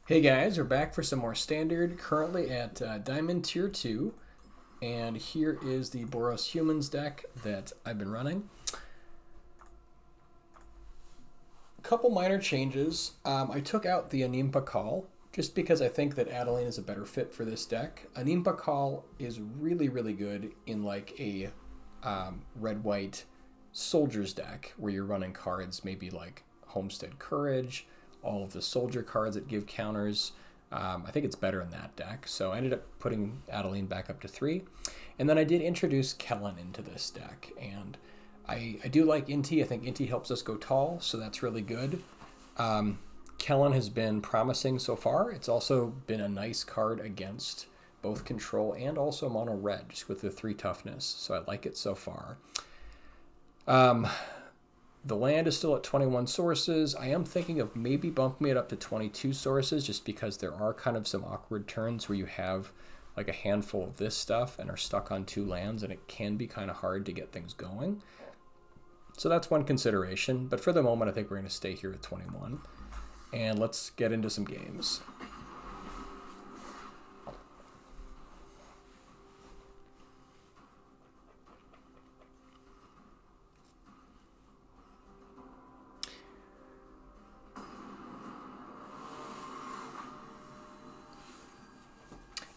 Hey guys, we're back for some more Standard, currently at Diamond Tier 2, and here is the Boros Humans deck that I've been running. A couple minor changes. I took out the Animpa Call, just because I think that Adeline is a better fit for this deck. Animpa Call is really, really good in like a red-white soldiers deck, where you're running cards maybe like Homestead Courage, all of the soldier cards that give counters. I think it's better in that deck. So I ended up putting Adeline back up to 3. And then I did introduce Kellen into this deck. And I do like Inti. I think Inti helps us go tall, so that's really good. Kellen has been promising so far. It's also been a nice card against both control and also mono red, just with the 3 toughness. So I like it so far. The land is still at 21 sources. I am thinking of maybe bumping it up to 22 sources, just because there are kind of some awkward turns where you have like a handful of this stuff and are stuck on 2 lands, and it can be kind of hard to get things going. So that's one consideration, but for the moment I think we're going to stay here at 21. And let's get into some games.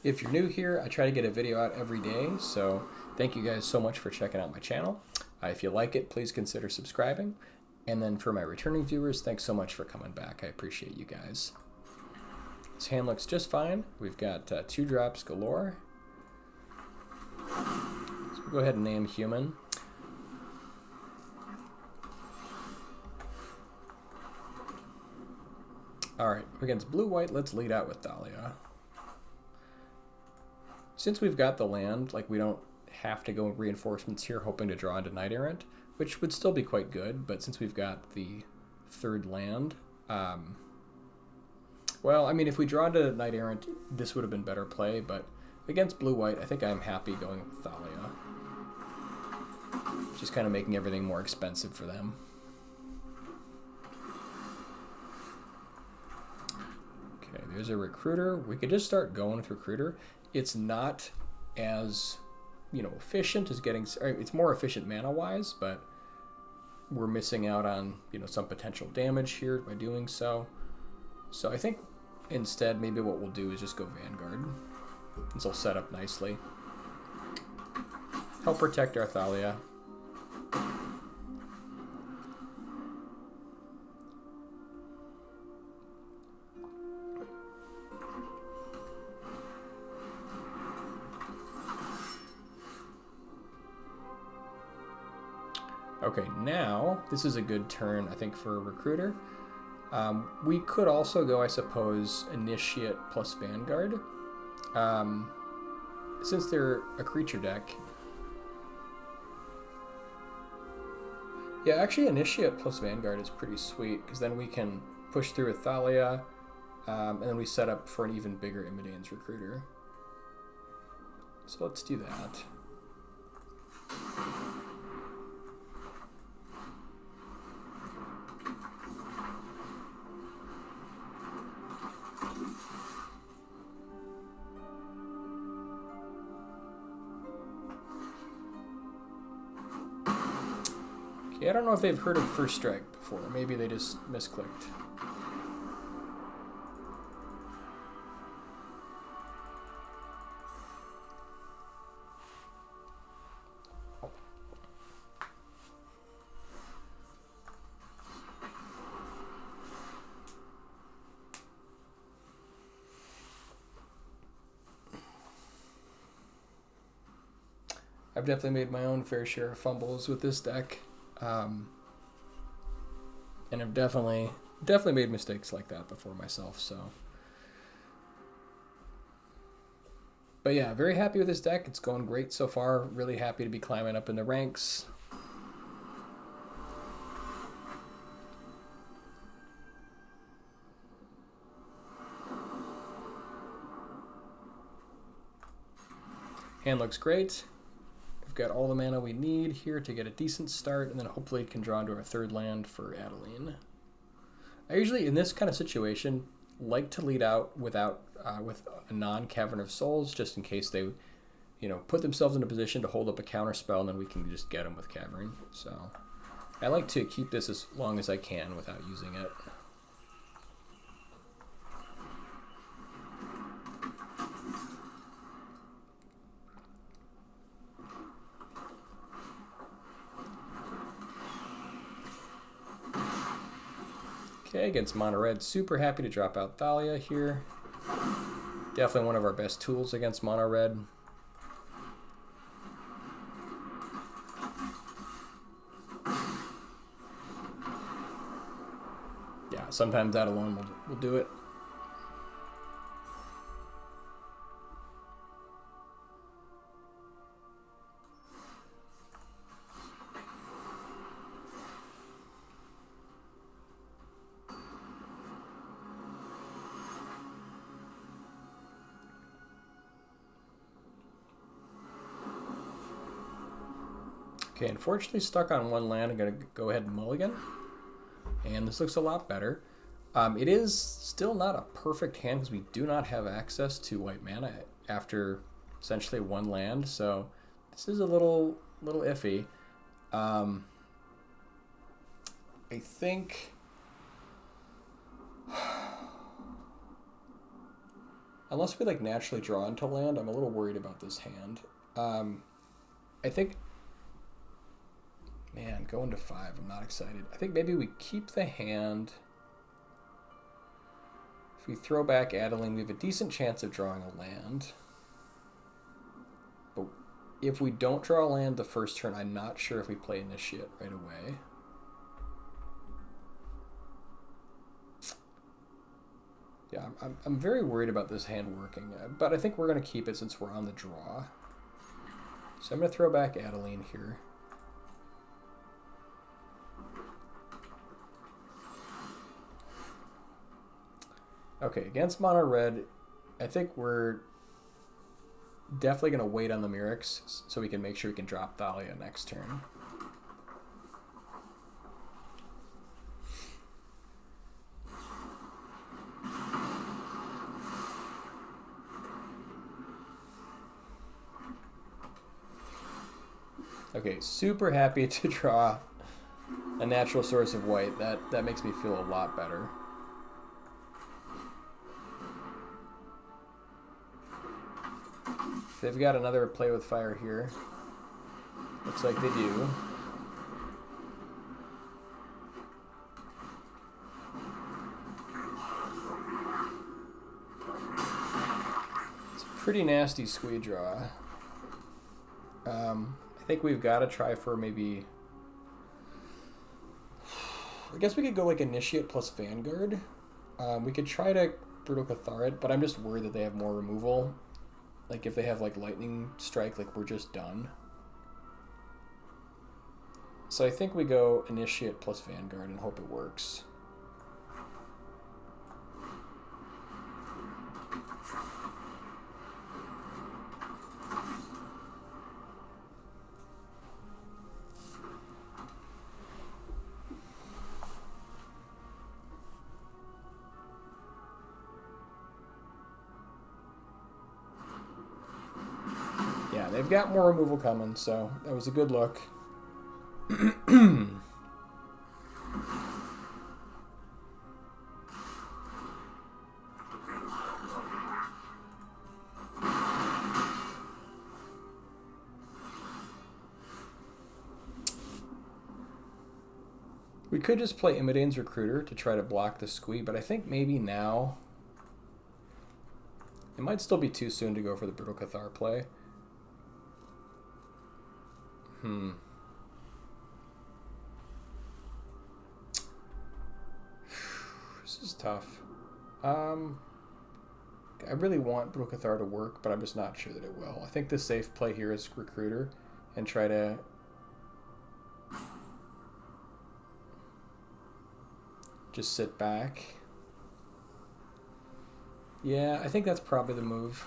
If you're new here, I try to get a video out every day, so thank you guys so much for checking out my channel. If you like it, please consider subscribing. And then for my returning viewers, thanks so much for coming back. I appreciate you guys. This hand looks just fine. We've got 2 drops galore. So we'll go ahead and name human. Alright, against blue-white, let's lead out with Thalia. Since we've got the land, like, we don't have to go reinforcements here hoping to draw into Knight Errant, which would still be quite good, but since we've got the 3rd land, well, I mean, if we draw into Knight Errant, this would have been better play, but against blue-white, I think I'm happy going with Thalia. Just kind of making everything more expensive for them. Okay, there's a Recruiter. We could just start going with Recruiter. It's not as, efficient as getting... It's more efficient mana-wise, but we're missing out on, some potential damage here by doing so. So I think instead maybe what we'll do is just go Vanguard. This will set up nicely. Help protect our Thalia. Okay, now this is a good turn, I think, for a Recruiter. We could also go, I suppose, Initiate plus Vanguard. Since they're a creature deck. Yeah, actually Initiate plus Vanguard is pretty sweet, because then we can push through a Thalia, and then we set up for an even bigger Imidane's Recruiter. So let's do that. Okay, I don't know if they've heard of First Strike before. Maybe they just misclicked. I've definitely made my own fair share of fumbles with this deck. And I've definitely made mistakes like that before myself, so. But yeah, very happy with this deck. It's going great so far. Really happy to be climbing up in the ranks. Hand looks great. Got all the mana we need here to get a decent start, and then hopefully it can draw into our 3rd land for Adeline. I usually, in this kind of situation, like to lead out with a non-Cavern of Souls, just in case they, put themselves in a position to hold up a counter spell, and then we can just get them with Cavern. So I like to keep this as long as I can without using it. Okay, against Mono Red, super happy to drop out Thalia here. Definitely one of our best tools against Mono Red. Yeah, sometimes that alone will do it. Okay, unfortunately stuck on one land. I'm going to go ahead and mulligan. And this looks a lot better. It is still not a perfect hand because we do not have access to white mana after essentially one land. So this is a little iffy. I think... unless we naturally draw into land, I'm a little worried about this hand. I think... Man, going to 5, I'm not excited. I think maybe we keep the hand. If we throw back Adeline, we have a decent chance of drawing a land. But if we don't draw a land the first turn, I'm not sure if we play Initiate right away. Yeah, I'm very worried about this hand working, but I think we're going to keep it since we're on the draw. So I'm going to throw back Adeline here. Okay, against Mono Red, I think we're definitely going to wait on the Mirrex so we can make sure we can drop Thalia next turn. Okay, super happy to draw a natural source of white. That makes me feel a lot better. They've got another play with fire here. Looks like they do. It's a pretty nasty squee draw. I think we've got to try for maybe... I guess we could go Initiate plus Vanguard. We could try to Brutal Cathar it, but I'm just worried that they have more removal. If they have Lightning Strike, we're just done. So I think we go Initiate plus Vanguard and hope it works. They've got more removal coming, so that was a good look. We could just play Imidane's Recruiter to try to block the squee, but I think maybe now it might still be too soon to go for the Brutal Cathar play. This is tough. I really want Brutal Cathar to work, but I'm just not sure that it will. I think the safe play here is Recruiter and try to just sit back. Yeah, I think that's probably the move.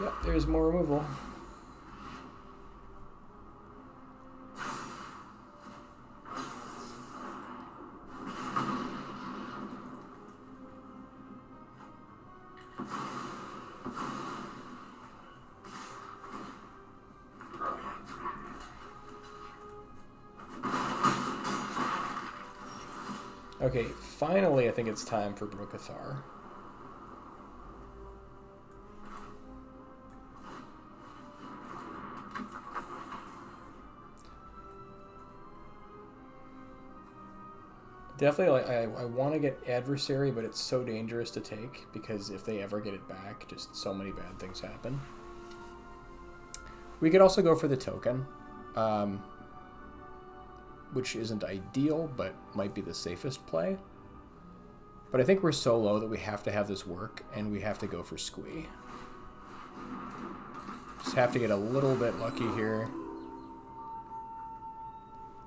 Yep, there's more removal. Okay, finally I think it's time for Brokathar. Definitely, like, I want to get Adversary, but it's so dangerous to take because if they ever get it back, just so many bad things happen. We could also go for the token, which isn't ideal, but might be the safest play. But I think we're so low that we have to have this work, and we have to go for Squee. Just have to get a little bit lucky here.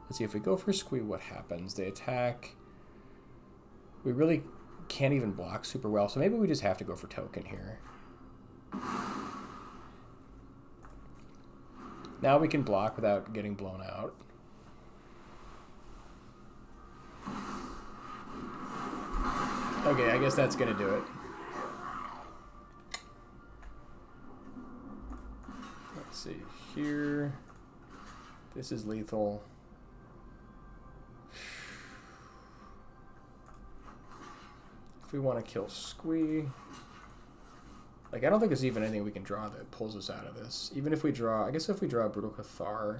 Let's see, if we go for Squee, what happens? They attack. We really can't even block super well, so maybe we just have to go for token here. Now we can block without getting blown out. Okay, I guess that's going to do it. Let's see here. This is lethal. If we want to kill Squee, like, I don't think there's even anything we can draw that pulls us out of this. Even if we draw, I guess if we draw Brutal Cathar.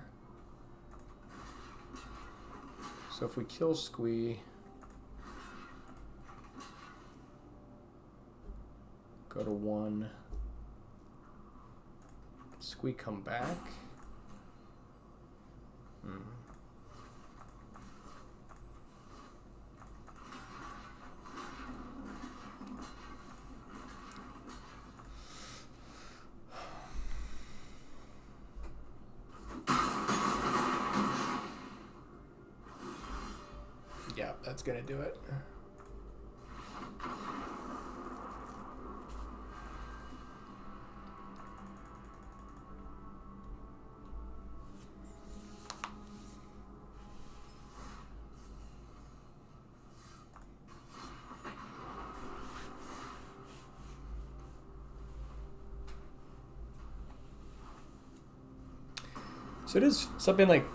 So if we kill Squee, go to 1, Squee come back. Yeah, that's gonna do it. So it is something like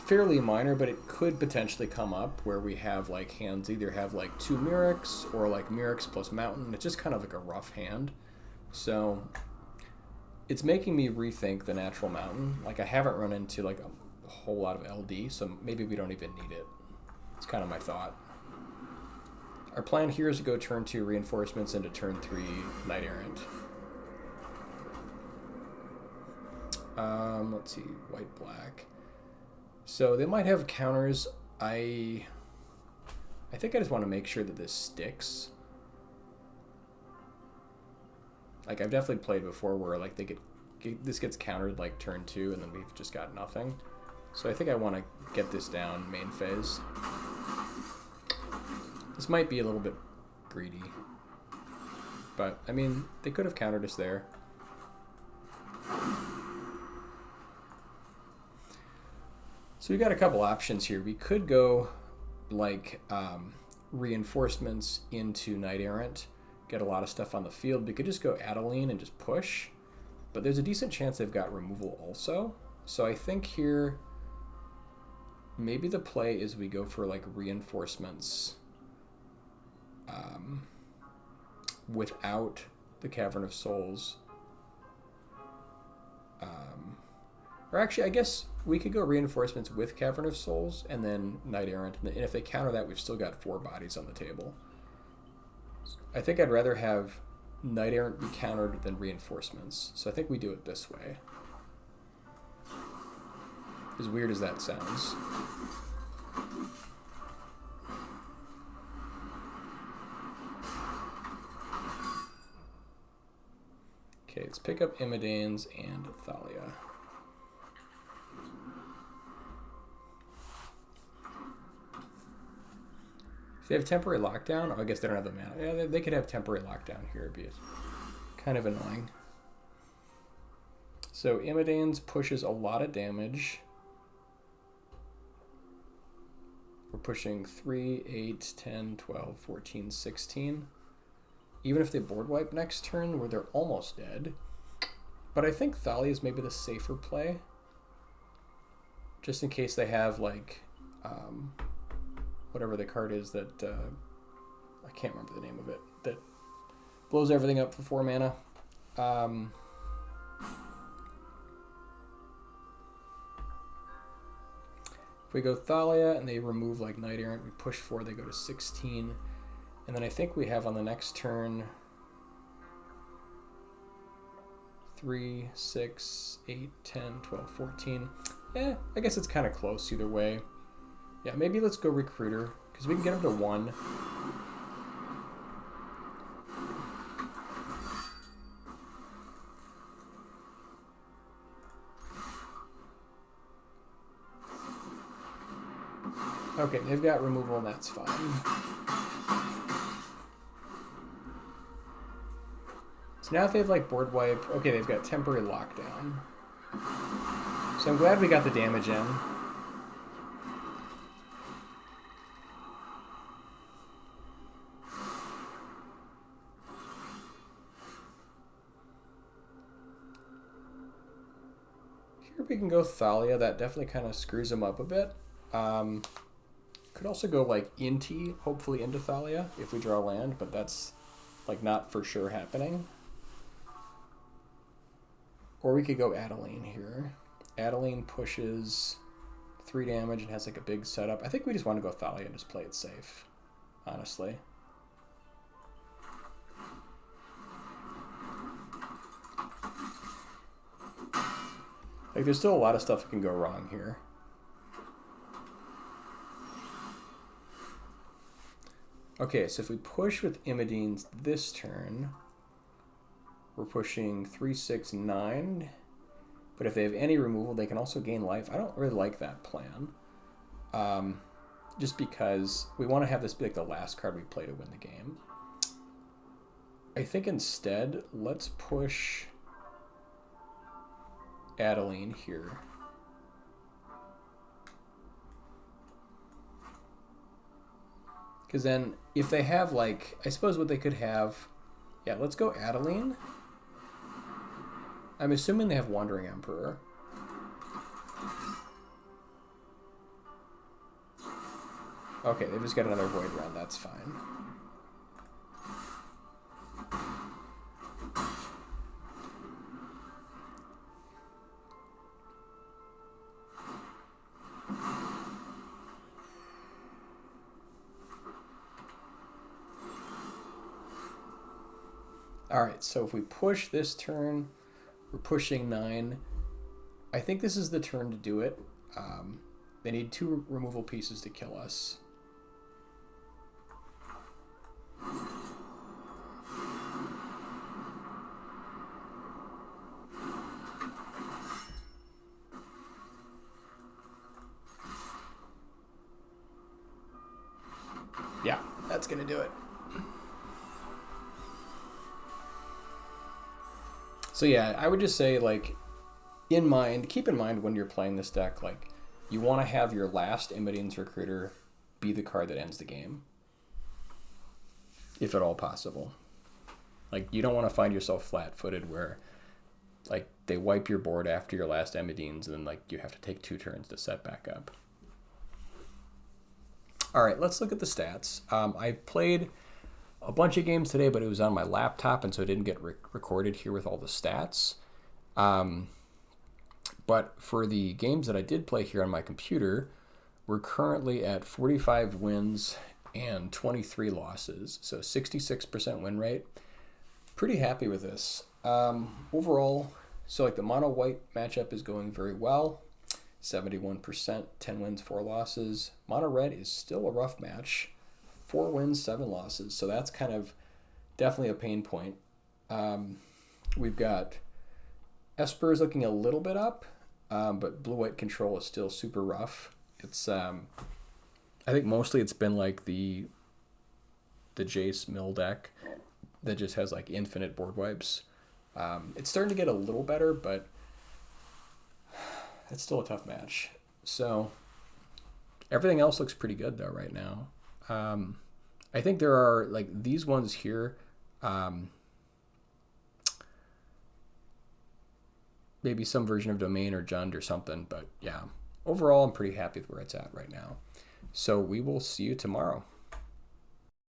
fairly minor, but it could potentially come up where we have like hands either have like 2 Myrics or like Myrics plus Mountain. It's just kind of like a rough hand. So it's making me rethink the Natural Mountain. Like, I haven't run into like a whole lot of LD, so maybe we don't even need it. It's kind of my thought. Our plan here is to go turn 2 Reinforcements into turn 3 Knight Errant. Let's see, white, black. So they might have counters. I think I just want to make sure that this sticks. Like, I've definitely played before where like this gets countered like turn 2 and then we've just got nothing. So I think I want to get this down main phase. This might be a little bit greedy, but I mean, they could have countered us there. So we got a couple options here. We could go like reinforcements into Knight Errant, get a lot of stuff on the field. We could just go Adeline and just push, but there's a decent chance they've got removal also. So I think here maybe the play is we go for like reinforcements without the Cavern of Souls. Or actually, I guess we could go reinforcements with Cavern of Souls and then Knight Errant. And if they counter that, we've still got 4 bodies on the table. I think I'd rather have Knight Errant be countered than reinforcements. So I think we do it this way. As weird as that sounds. Okay, let's pick up Immodanes and Thalia. If they have temporary lockdown, oh, I guess they don't have the mana. Yeah, they could have temporary lockdown here. It'd be kind of annoying. So Imidanes pushes a lot of damage. We're pushing 3, 8, 10, 12, 14, 16. Even if they board wipe next turn, where they're almost dead. But I think Thalia is maybe the safer play. Just in case they have, like, whatever the card is that, I can't remember the name of it, that blows everything up for 4 mana. If we go Thalia and they remove, like, Knight Errant, we push 4, they go to 16. And then I think we have on the next turn 3, 6, 8, 10, 12, 14. I guess it's kind of close either way. Yeah, maybe let's go Recruiter, because we can get him to 1. Okay, they've got removal, and that's fine. So now if they have, like, board wipe, okay, they've got temporary lockdown. So I'm glad we got the damage in. Here we can go Thalia. That definitely kind of screws them up a bit. Could also go, like, Inti, hopefully into Thalia if we draw land, but that's, like, not for sure happening. Or we could go Adeline here. Adeline pushes 3 damage and has, like, a big setup. I think we just want to go Thalia and just play it safe, honestly. Like, there's still a lot of stuff that can go wrong here. Okay, so if we push with Imidines this turn, we're pushing 3, 6, 9. But if they have any removal, they can also gain life. I don't really like that plan. Just because we want to have this be like the last card we play to win the game. I think instead, let's push Adeline here. Because then, if they have, like, I suppose what they could have... Yeah, let's go Adeline. I'm assuming they have Wandering Emperor. Okay, they've just got another Void Run, that's fine. Alright, so if we push this turn, we're pushing 9. I think this is the turn to do it. They need 2 removal pieces to kill us. Yeah, that's gonna do it. So yeah, I would just say, like, keep in mind when you're playing this deck, like, you want to have your last Imidines Recruiter be the card that ends the game. If at all possible. Like, you don't want to find yourself flat-footed where, like, they wipe your board after your last Imidines and then, like, you have to take 2 turns to set back up. Alright, let's look at the stats. I played a bunch of games today, but it was on my laptop, and so it didn't get recorded here with all the stats. But for the games that I did play here on my computer, we're currently at 45 wins and 23 losses, so 66% win rate. Pretty happy with this. Overall, so like the mono white matchup is going very well. 71%, 10 wins, 4 losses. Mono red is still a rough match. 4 wins, 7 losses. So that's kind of definitely a pain point. We've got Esper is looking a little bit up, but blue-white control is still super rough. It's I think mostly it's been like the Jace mill deck that just has like infinite board wipes. It's starting to get a little better, but it's still a tough match. So everything else looks pretty good though right now. I think there are like these ones here. Maybe some version of Domain or Jund or something, but yeah, overall I'm pretty happy with where it's at right now. So we will see you tomorrow.